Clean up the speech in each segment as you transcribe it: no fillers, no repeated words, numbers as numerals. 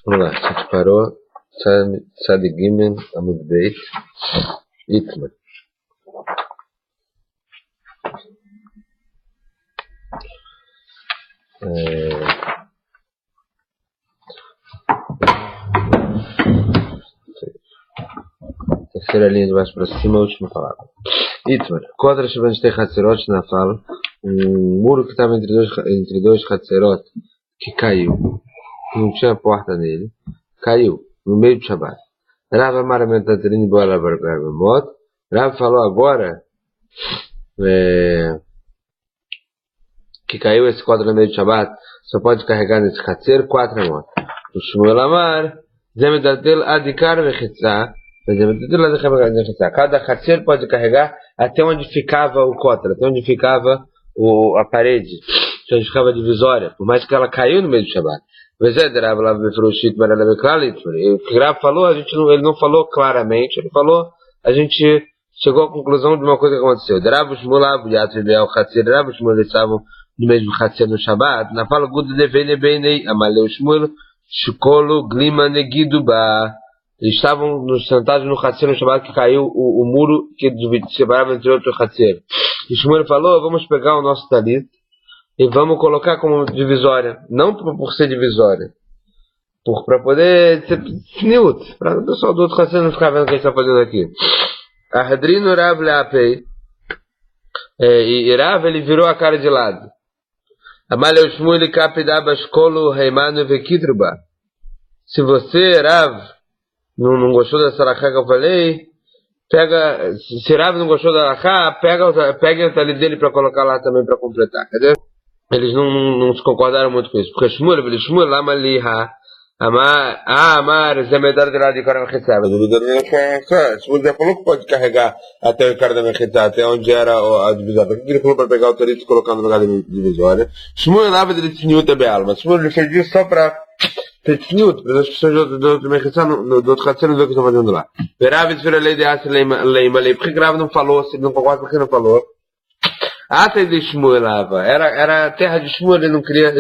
Vamos lá, a gente parou. Sadi Gimen, Amud Beit, Itman. Terceira linha de baixo para cima, a última palavra. Itman. Contra Shavan tem Hatzerot na fala. Um muro que estava entre dois Hatzerot que caiu. Não tinha porta nele. Caiu no meio do Shabbat. Rav Amar Mentaterin Bola Bargamot. Rav falou agora que caiu esse quadro no meio do Shabbat. Só pode carregar nesse Hatzer 4 amot. O Shmuel Amar Zemedatel Adikar Vechitza. Cada Hatzer pode carregar até onde ficava o Kotra, até onde ficava a parede, onde ficava a divisória, por mais que ela caiu no meio do Shabbat. O que Rav falou, ele não falou claramente, ele falou, a gente chegou à conclusão de uma coisa que aconteceu. Rav Shmuel eles estavam no meio do Hatzer no Shabbat, na fala Gud Devene Beinei, Amaleu Shmuel, Shkolo Glima Negiduba. Eles estavam sentados no Hatzer no Shabbat que caiu o muro que separava entre outro Hatzer. E Shmuel falou, vamos pegar o nosso talit e vamos colocar como divisória. Não por ser divisória. Para poder ser sniut. Para o pessoal do outro Hatzer não ficar vendo o que a gente está fazendo aqui. Ahadrino Rav Leapei. E Rav ele virou a cara de lado. Amaleu Shmuel Kapidaba Shkolo Heimanu Vekidruba. Se você, Rav, não gostou dessa alahá que eu falei, se Rav não gostou da alahá, pega o talit dele para colocar lá também para completar, quer dizer? Eles não se concordaram muito com isso, porque Shmuel lama liha, amar, zemedar de lá de cara mechitza. Shmuel já falou que pode carregar até o cara da mechitza, até onde era a divisória. Por que ele falou para pegar o talit e colocar no lugar da divisória? Shmuel lava de tzniut be'alma. Shmuel fez isso só para Tzniut, para as pessoas do outro Hatzer não ver o que estão fazendo lá. Rav desfira a lei de Assi Leima Lei. Por que Rav não falou? Se ele não concorda, por que não falou? Até de Shmuel lava. Era a terra de Shmuel, ele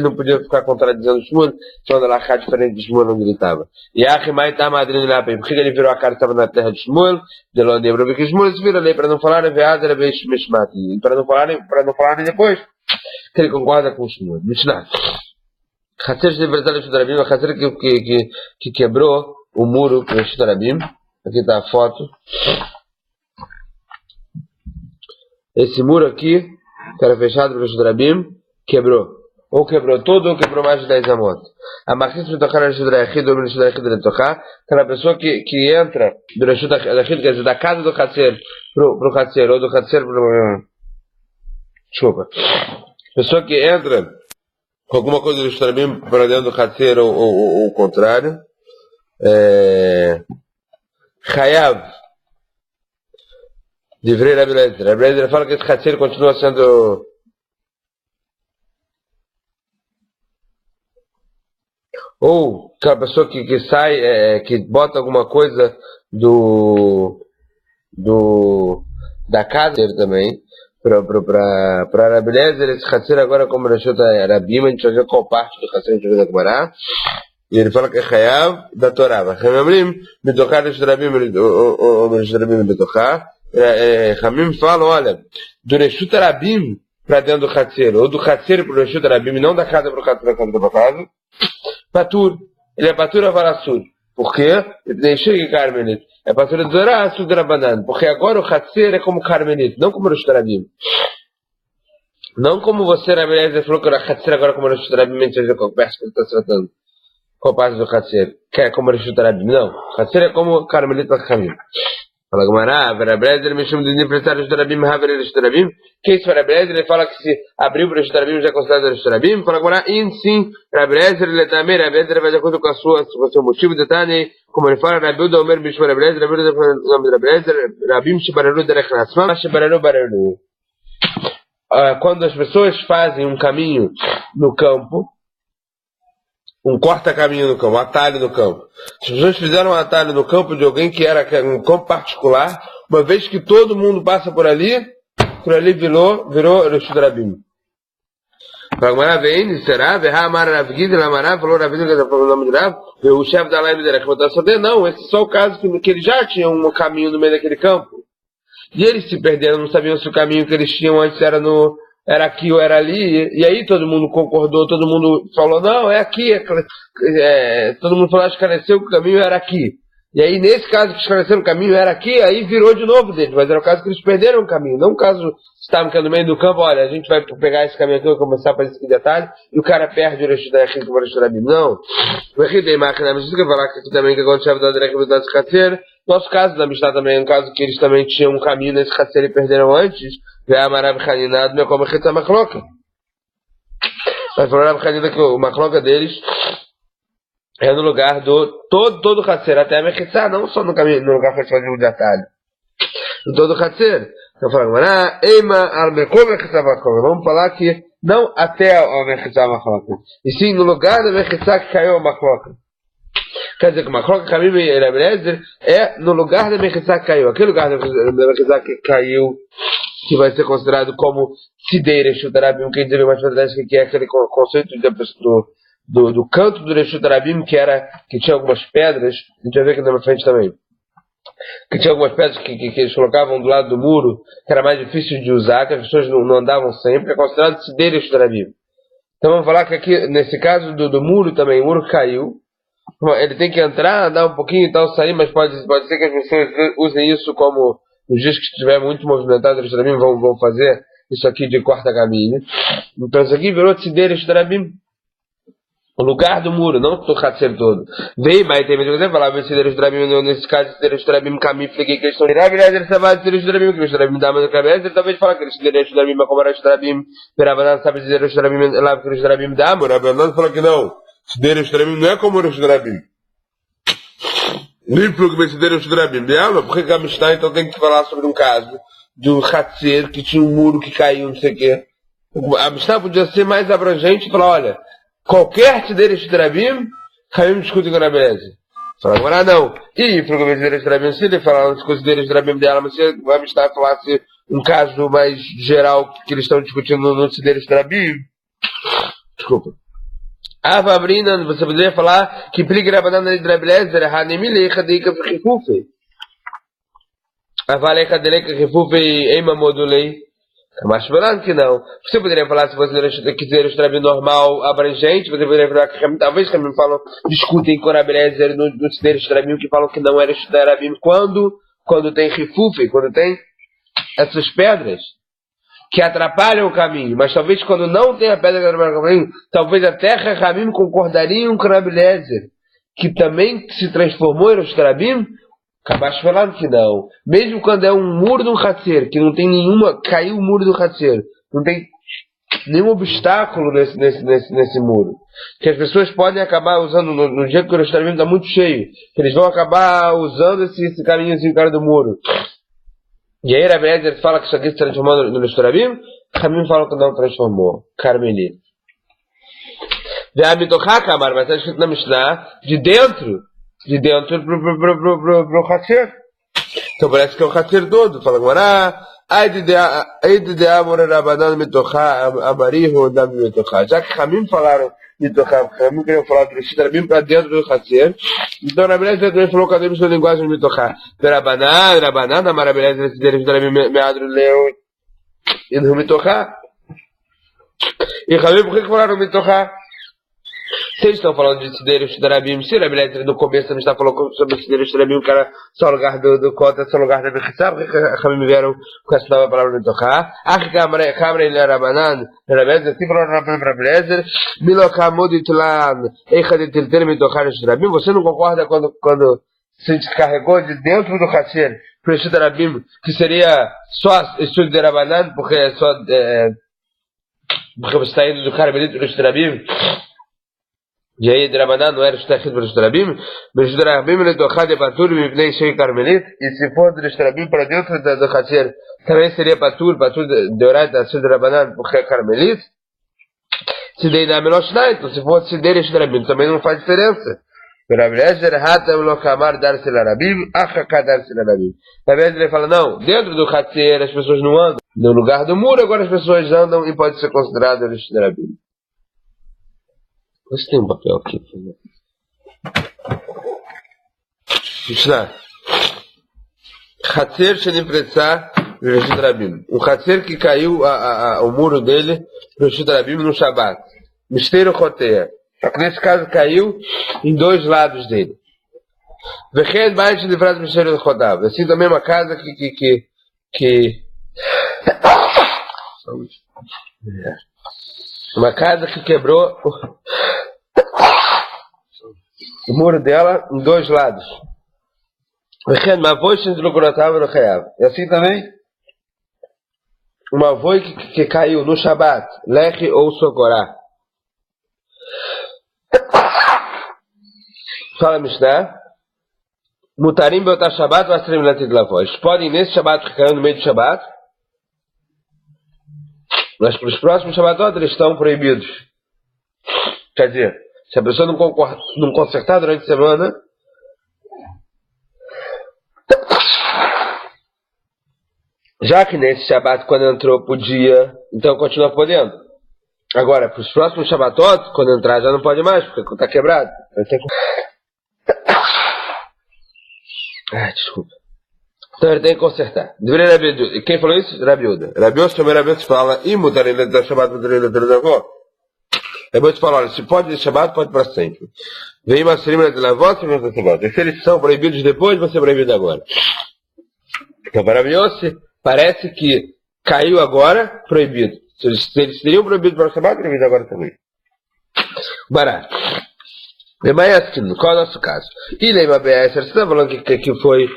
não podia ficar contradizendo Shmuel, só da Lachá diferente de Shmuel onde ele estava. E Achimai tá madrinha lá, por que ele virou a cara que estava na terra de Shmuel? De lá onde Hebrew, porque Shmuel desfira a lei para não falarem Veada, e para não falarem depois, que ele concorda com Shmuel. Mishnah. Hatzer de Berzal Reshut Rabim, a Hatzer que quebrou o muro com Reshut Rabim. Aqui está a foto. Esse muro aqui, que era fechado por Reshut Rabim, quebrou. Ou quebrou todo, ou quebrou mais de 10 amot. A Machis me tocar Reshut Rachid, ou Reshut Rachid de tocar, aquela pessoa que entra do Reshut Rachid, quer dizer, da casa do Hatzer pro Hatzer, ou do Hatzer pro... Desculpa. Pessoa que entra com alguma coisa do Shtarabim para dentro do Hatzer ou o contrário. Chayav. Divrei Rabi Lezer. Rabi Lezer fala que esse Hatzer continua sendo... Ou aquela pessoa que sai, que bota alguma coisa da casa também. Para Rabi Lezer, esse Hatzer agora, como Reshut Rabim, a gente vai ver qual parte do Hatzer a gente vai ver da Gemara. E ele fala que é Chayav da Torá. Chamim, Betochá, Reshut Rabim, ou Reshut Rabim, Betochá. Chamim fala, olha, do Reshut Rabim para dentro do Hatzer, ou do Hatzer para o Reshut Rabim, não da casa para o Hatzer, da casa, Patur. Ele é Patur Avarassur. Por quê? Deixei que Carmenit. É Patur de Zorá, Assur de Rabanan. Porque agora o Hatzer é como Carmenit, não como Reshut Rabim. Não como você, Rabi Lezer, falou que o Hatzer agora como Reshut Rabim, a gente vai ver qual parte que ele está tratando. Qual parte do Hatzer? Que é como Reshut Rabim. Não. Hatzer é como Carmenit para Chamim. Fala Gemara, Rabi Lezer me chama de aniversário Reshut Rabim, Haver Reshut Rabim. Que isso, Rabi Lezer? Ele fala que se abriu para Reshut Rabim já é considerado Reshut Rabim. Fala Gemara, sim, Rabi Lezer, ele também, Rabi Lezer vai de acordo com o seu motivo de Tane, como ele fala, Rabi Uda Omer Bishma Rabi Lezer, Rabi Uda o nome de Rabi Lezer, Rabim Shibararu Derech Nasman, Shibararu Bararu. Quando as pessoas fazem um caminho no campo, um corta-caminho no campo, um atalho no campo. As pessoas fizeram um atalho no campo de alguém que era um campo particular, uma vez que todo mundo passa por ali virou Reshut Rabim. Agora vem, será? Amar Rav Gidel, Amarav, falou Rav Gidel, que falou o nome de Rav, o chefe da Laim dele, não, esse é só o caso que ele já tinha um caminho no meio daquele campo. E eles se perderam, não sabiam se o caminho que eles tinham antes era aqui ou era ali, e aí todo mundo concordou, todo mundo falou, não, é aqui, todo mundo falou, esclareceu que o caminho era aqui. E aí, nesse caso que esclareceram o caminho era aqui, aí virou de novo deles, mas era o caso que eles perderam o caminho, não o caso que estavam no meio do campo, olha, a gente vai pegar esse caminho aqui, vai começar a fazer esse detalhe, e o cara perde o Reshut Dayachid com o Reshut Rabim. Não. O Reshut Máquina, mas isso que eu falar aqui também, que agora o chefe da Direct da Khatser, nosso caso da Mishnah também, um caso que eles também tinham um caminho nesse Khatser e perderam antes, veio a Marav Haninad, meu como Reshut Machloka. Mas falou Rav Hanina que o Machloka deles é no lugar do todo o Khatser, até a Mechitsá, não só no caminho, no lugar que foi fazer um detalhe. No todo o Khatser. Então falando, vamos falar que não até a Mechitsá Machloka, e sim no lugar da Mechitsá que caiu a Machloka. Quer dizer que o Machloka Kamim e Elabrezer é no lugar da Mechitsá que caiu. Aquele lugar da Mechitsá que caiu, que vai ser considerado como Sidei Reshut Rabim, quem dizer mais pra que é aquele conceito do canto do Reshut Rabim, que tinha algumas pedras, a gente vai ver aqui na frente também, que tinha algumas pedras que eles colocavam do lado do muro, que era mais difícil de usar, que as pessoas não andavam sempre, é considerado Sidei Reshut Rabim. Então vamos falar que aqui, nesse caso do muro também, o muro caiu, ele tem que entrar, andar um pouquinho e tal, sair, mas pode ser que as pessoas usem isso como, nos dias que estiver muito movimentado, os Rabim vão fazer isso aqui de quarta caminho. Então isso aqui virou Tzidei Reshut Rabim, o lugar do muro, não o Khatser todo. Veio, mas tem mesmo que falar, Tzidei Reshut Rabim, nesse caso, Tzidei Reshut Rabim, caminho, peguei que eles estão Rav Eliezer Savá, Tzidei Reshut Rabim, que Reshut Rabim dá mais cabeça, ele talvez fala que Tzidei Reshut Rabim, como Reshut Rabim, Perabanan sabe Tzidei Reshut Rabim, lá que Reshut Rabim dá, Rabanan falou que não. Tzidei Reshut Rabim não é como Reshut Rabim. Nem pro que vai Tzidei Reshut Rabim. Porque a Mishnah então tem que falar sobre um caso de um Khatser que tinha um muro que caiu, não sei o quê. A Mishnah podia ser mais abrangente e falar, olha, qualquer Tzidei Reshut Rabim, Rabim discute com a Rav Eliezer. Fala, agora não. E pro que vai Tzidei Reshut Rabim, se ele falar os Tzidei Reshut Rabim dela, mas se a Mishnah falasse um caso mais geral que eles estão discutindo no Tzidei Reshut Rabim, desculpa. Avabrina, você poderia falar que pligra banana de Rav Eliezer, Hanemilecha deika v'chifufe. Avalecha deleika chifufe ema modulei. Mas falando que não. Você poderia falar, se você quiser o Rabim normal, abrangente, você poderia falar que talvez que me falam, discutem com o Rav Eliezer no Tzidei Rabim, que falam que não era Tzidei Rabim quando tem chifufe, quando tem essas pedras que atrapalham o caminho, mas talvez quando não tem a pedra que atrapalha o caminho, talvez até Rabim concordariam com o Rav Eliezer, que também se transformou em Reshut Rabim. Acabaste falando que não. Mesmo quando é um muro de um Khatser, que não tem nenhuma, caiu o muro do Khatser, não tem nenhum obstáculo nesse muro, que as pessoas podem acabar usando no dia que o Reshut Rabim está muito cheio, que eles vão acabar usando esse caminhozinho cara do muro. E aí Rav Eliezer fala que isso aqui se transformou no Reshut Rabim, Rabim fala que não transformou. Carmelita. Mas está escrito na Mishnah, de dentro pro Khatser. Então parece que é o Khatser todo. Fala agora, de amor Rabanan mitochá, amariho dam mitochá. Já que Rabim falaram mitochá, Rabim queriam falar do Reshut Rabim para dentro do Khatser. Então Rav Eliezer também falou cadê a sua linguagem mitochá. Rabanan, amar Rav Eliezer, Tzidei Reshut Rabim meadro leu e não mitochá. E Rabim, por que falaram mitochá? Se eles estão falando de Tzidei Reshut Rabim, se Rav Eliezer no começo também está falando sobre Tzidei Reshut Rabim, que era só o lugar do Kota, só o lugar da Mechitsá, porque Rabim vieram com essa nova palavra Mitochá. Kamra ele era Rabanan, Rav Eliezer, assim falou Rav Eliezer, Milokamud itlan, Eicha de Tilter Mitochá Reshut Rabim. Você não concorda quando se descarregou de dentro do Khatser para Reshut Rabim, que seria só estudo de Rabanan, porque você está indo do Carmelito Reshut Rabim? E aí, de Rabanan não era Reshut Rabim, mas Reshut Rabim ele tochá de patur e vivnei shei Carmelit, e se for de Reshut Rabim para dentro do Khatser, também seria patur de orar da Tzidei Rabanan, porque é Carmelit. Se dei da Meloshnai, então se for Tzidei Reshut Rabim, também não faz diferença. Rav Eliezer hatam lo kamar dar se larabim, achaka dar se larabim. Rav Eliezer ele fala, não, dentro do Khatser as pessoas não andam, no lugar do muro agora as pessoas andam e pode ser considerado Reshut Rabim. Você tem um papel aqui. Mishnah. Hatzer Shenimpretsá Reshut Rabim. Um Hatzer que caiu o muro dele Reshut Rabim no Shabbat. Misteiro Roteia. Nesse caso caiu em dois lados dele. Veched Bait Shenifrat Misteiro Rotav. Assim também uma casa que uma casa que quebrou o muro dela em dois lados. E assim também uma avó que caiu no Shabat, Lechi ou Socorá. Fala Mishnah, Mutarim beotar Shabat vastrim latid lavó. Eles podem nesse Shabat que caiu no meio do Shabat, mas para os próximos Shabatot eles estão proibidos. Quer dizer, se a pessoa não consertar durante a semana, já que nesse Shabat quando entrou podia, então continua podendo. Agora, para os próximos Shabatot, quando entrar já não pode mais, porque está quebrado. Desculpa. Então ele tem que consertar. Deveria Rabi. Quem falou isso? Rabiuda. Rabiuda também fala, e mudarem da Shabat, mudarem da avó. Rabiuda fala, olha, se pode de Shabat, pode para sempre. Vem uma cerimônia de lavó, se não se pode. Se eles são proibidos depois, vai ser proibido agora. Então, para Rabiuda, parece que caiu agora, proibido. Se eles seriam proibidos para o Shabat, proibido agora também. Barato. Qual é o nosso caso? E lembra BS, você está falando que foi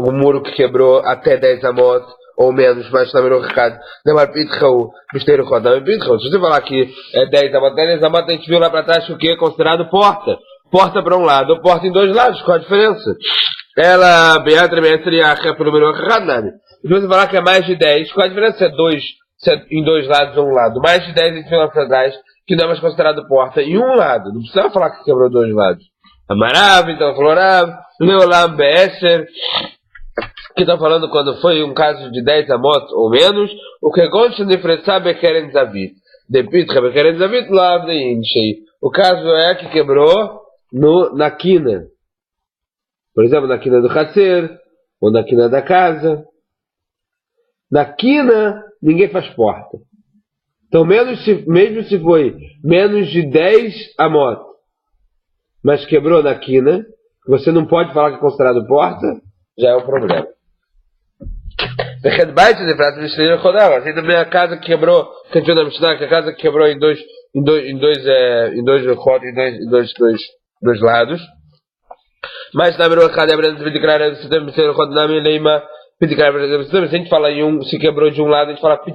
um muro que quebrou até 10 amot ou menos, mas também no recado. Lembra Pitchau, Misteiro Rodão, Pitchau. Se você falar que é 10 amot, 10 amot, a gente viu lá para trás que o que é considerado porta. Porta para um lado ou porta em dois lados, qual a diferença? Ela, Beatriz, seria a pelo menos nada. Se você falar que é mais de 10, qual a diferença se é em dois lados ou um lado? Mais de 10 a gente viu lá para trás, que não é mais considerado porta em um lado. Não precisa falar que quebrou dois lados. Amarav, então falou Rav, Leolam Be'eser, que está falando quando foi um caso de 10 amot ou menos, o que gosta de Fretzá Bekeren Zavit. De Pitra Bekeren Zavit, Lav de Inchei. O caso é que quebrou na quina. Por exemplo, na quina do Hatzer, ou na quina da casa. Na quina, ninguém faz porta. Então, mesmo se foi menos de 10 amot, mas quebrou na quina, você não pode falar que é considerado porta, já é um problema. Assim também a casa que quebrou, que a gente viu na Mishnah, que a casa que quebrou em dois lados. Mas na primeira casa se a gente fala em um, se quebrou de um lado, a gente fala que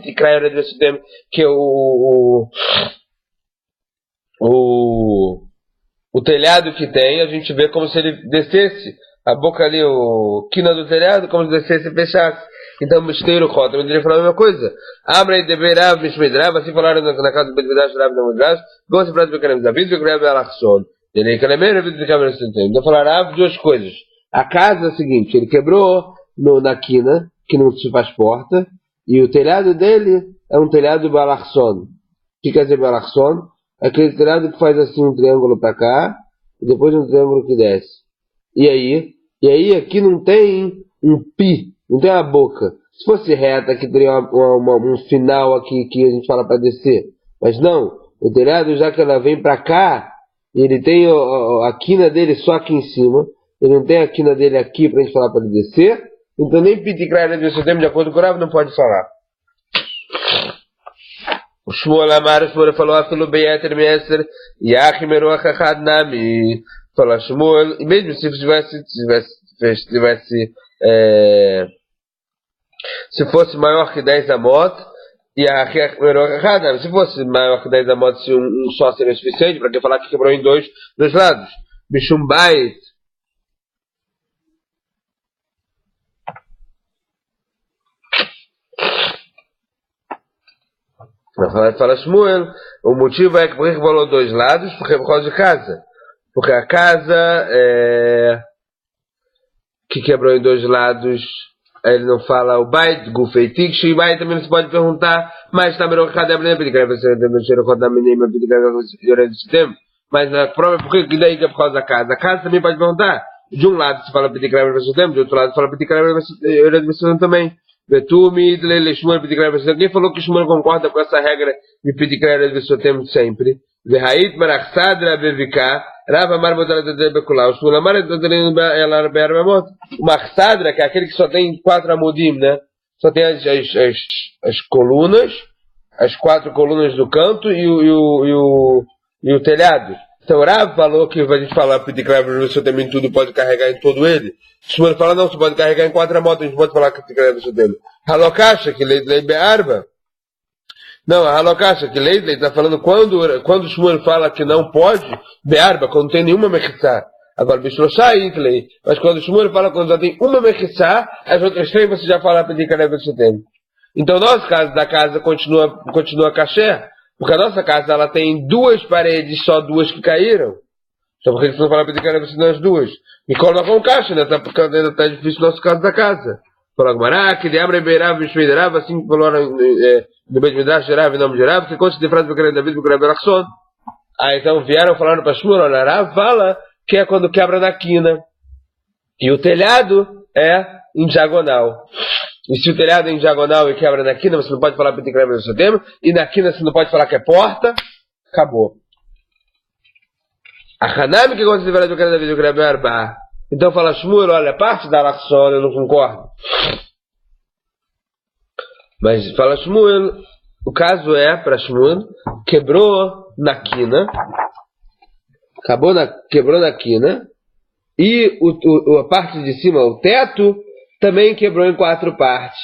o telhado que tem, a gente vê como se ele descesse a boca ali, o quina do telhado, como se descesse e fechasse. Então, Misteiro Rota, eu deveria falar a mesma coisa. Abra e deverav, Mishmedrav, assim falaram na casa do Betvedash, Rav da Mudrash, Gosta para Bekarem David, Bekarem Alachson. Ele quer então falaram duas coisas. A casa é a seguinte, ele quebrou na quina, que não se faz porta, e o telhado dele é um telhado Balachson. O que quer dizer Balachson? Aquele telhado que faz assim um triângulo para cá, e depois um triângulo que desce. E aí aqui não tem um pi, não tem uma boca. Se fosse reta, aqui teria um final aqui que a gente fala para descer. Mas não, o telhado, já que ela vem para cá, ele tem a quina dele só aqui em cima, ele não tem a quina dele aqui para a gente falar para ele descer, então nem Pitikrai de acordo com o Rav, não pode falar. O Shmuel Amar, o Shmuel falou, Afilu Beyeter Meser, Yach Meruach Achad Nami. Falou Shmuel, e mesmo se fosse maior que 10 amot, Yach Meruach Achad Nami. Se fosse maior que 10 amot, se um só seria suficiente, para que falar que quebrou em dois lados. Mishum Bait. Fala Shmuel, o motivo é que por que falou dois lados? Porque é por causa de casa. Porque a casa que quebrou em dois lados Ele não fala o Bait, Gufeitik, Shibai também se pode perguntar, mas também o Kadabne Pedigrava você não roda menina Pedigrava mas na prova, por que daí que é por causa da casa? A casa também pode perguntar. De um lado se fala Pedigrava você de outro lado se fala Pedigrava você também. Betumi, Shmuel Pedigrava você. Quem falou que Shmuel concorda com essa regra de Pedigrava você sempre? Verrait Marachsadra Bevika. Rava Mar Modala de Beculau, Shmuel Amar ela Berbamot. O Marchsadra, que é aquele que só tem 4 amudim, né? Só tem as colunas, as 4 colunas do canto e o telhado. Então Rav falou que a gente falar Pedigrava você também tudo pode carregar em todo ele. Shmuel fala não, você pode carregar em 4 motos, a gente pode falar que Pedigrava você tem. Halokasha, que lei Bearba. Não, a Halokasha, que Leidley está falando quando o Shmuel fala que não pode, Bearba, quando não tem nenhuma mechissá. Agora, Bishloshá e Itley. Mas quando o Shmuel fala quando já tem uma mechissá, as outras 3 você já fala pedir Karev Shetem. Então, nosso caso da casa continua caché, porque a nossa casa ela tem 2 paredes, só 2 que caíram. Então, por que eles não falam pedir Karev Shetem nas 2? Me coloca com caixa, né? Porque ainda está difícil o nosso caso da casa. Fala Gmará, que de Abre Beirav, Bishmeirav, assim falaram no Beit Midrash Gerav e nome Gerav, que consta de frase para David para Rabbi Nachson. Aí então vieram falando para Shmuel, olha, Rav fala que é quando quebra na quina. E o telhado é em diagonal. E se o telhado é em diagonal e quebra na quina, você não pode falar Petit Kreb no seu tempo. E na quina você não pode falar que é porta. Acabou. A Hanami que gosta de falar do David para Rabbi Arba. Então fala Shmuel, olha, a parte da Nachson eu não concordo. Mas fala Shmuel, o caso é para Shmuel, quebrou na quina, quebrou na quina, e a parte de cima, o teto, também quebrou em 4 partes.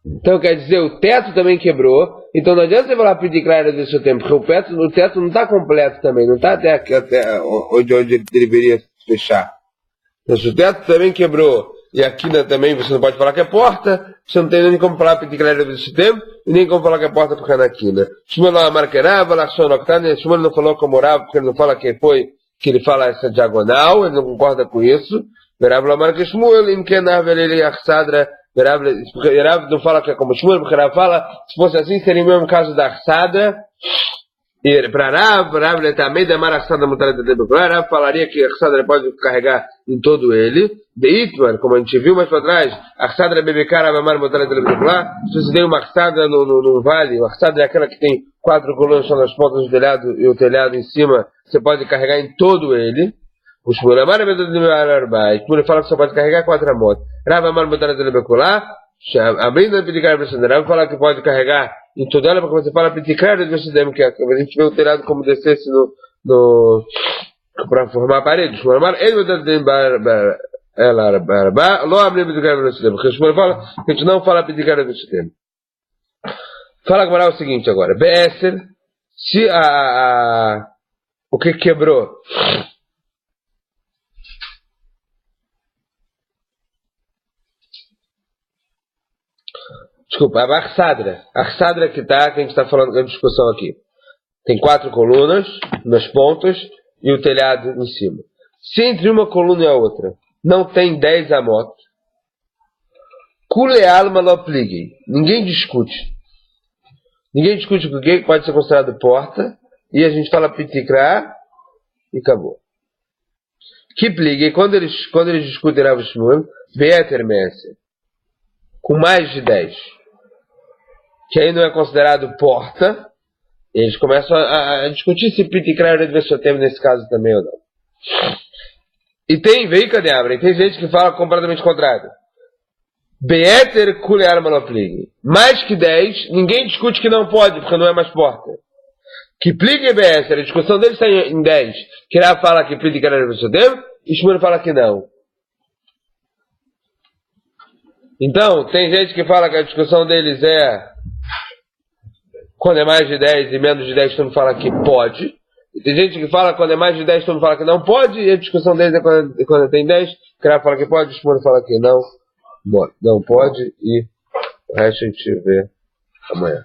Então quer dizer, o teto também quebrou, então não adianta você falar pedir clara do seu tempo, porque o teto não está completo também, não está até onde ele deveria fechar. Então se o teto também quebrou, e a quina também você não pode falar que é porta, você não tem nem como falar pedir clara desse tempo, e nem como falar que é porta porque é na quina. Shmuel não marcarava, Shmuel não falou como orava, porque ele não fala que ele fala essa diagonal, ele não concorda com isso. Verava marca Shmuel, em que na velha Achsadra, Rav não fala que é como Shmuel, porque Rav fala, se fosse assim, seria o mesmo caso da Achsadra. E para Rav também demara a Achsadra mutada de tempo. Rav falaria que a Achsadra pode carregar em todo ele. De Itmar, como a gente viu mais para trás, a Achsadra bebecara Rav mutada de tempo. Se você tem uma Achsadra no vale, a Achsadra é aquela que tem 4 colunas só nas pontas do telhado e o telhado em cima, você pode carregar em todo ele. O Shmuel Amar Shmuel fala que você pode carregar 4 motos. Rav Amar mutada de tempo. Abrindo a Pedigrava Rav fala que pode carregar em toda ela, porque você fala Pedigrava que a gente vê o telhado como descesse para formar a parede. Shmuel Amar ele não abre Pedigrava porque o Shmuel fala que a gente não fala Pedigrava Fala agora o seguinte agora. Be'eser, se o que quebrou? Desculpa, a Achsadra que a gente está falando da discussão aqui. Tem 4 colunas nas pontas e o telhado em cima. Se entre uma coluna e a outra não tem 10 amot, Kule alma lo pliguei. Ninguém discute o que pode ser considerado porta, e a gente fala pitikra e acabou. Que pliguei, quando eles discutem Rav Shmuel, Be'eter Meser, com mais de 10. Que aí não é considerado porta, eles começam a discutir se Pitikra deve ser tempo nesse caso também ou não. E tem gente que fala completamente contrário. Be'eter kulear maloplig. Mais que 10, ninguém discute que não pode, porque não é mais porta. Que pligue e be'eter, a discussão deles está em 10. Que Rav fala que Pitikra deve ser tempo, e Shmuel fala que não. Então, tem gente que fala que a discussão deles é quando é mais de 10 e menos de 10 todo mundo fala que pode. E tem gente que fala quando é mais de 10 todo mundo fala que não pode. E a discussão deles é quando tem 10, que ela fala que pode, o Shmuel fala que não pode. E o resto a gente vê amanhã.